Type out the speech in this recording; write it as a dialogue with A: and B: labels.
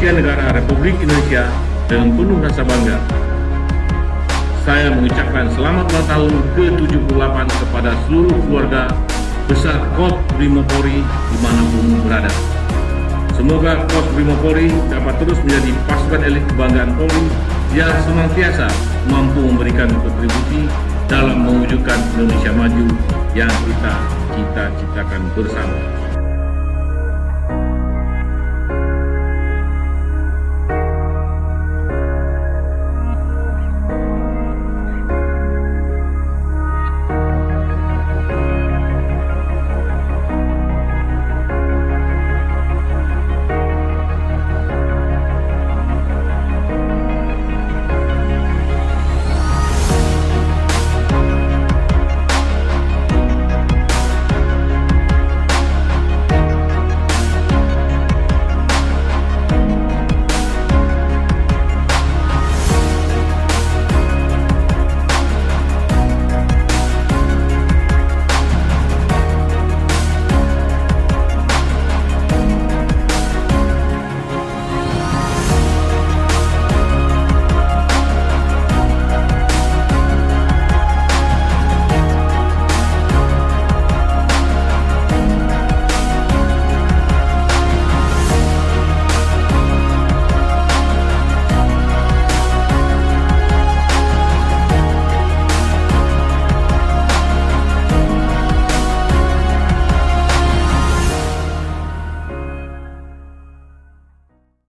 A: Warga Negara Republik Indonesia dengan penuh rasa bangga. Saya mengucapkan selamat ulang tahun ke-78 kepada seluruh keluarga besar Kop BRIMOB Polri dimanapun berada. Semoga Kop BRIMOB Polri dapat terus menjadi pasukan elit kebanggaan Polri yang senantiasa mampu memberikan kontribusi dalam mewujudkan Indonesia maju yang kita cita-citakan bersama.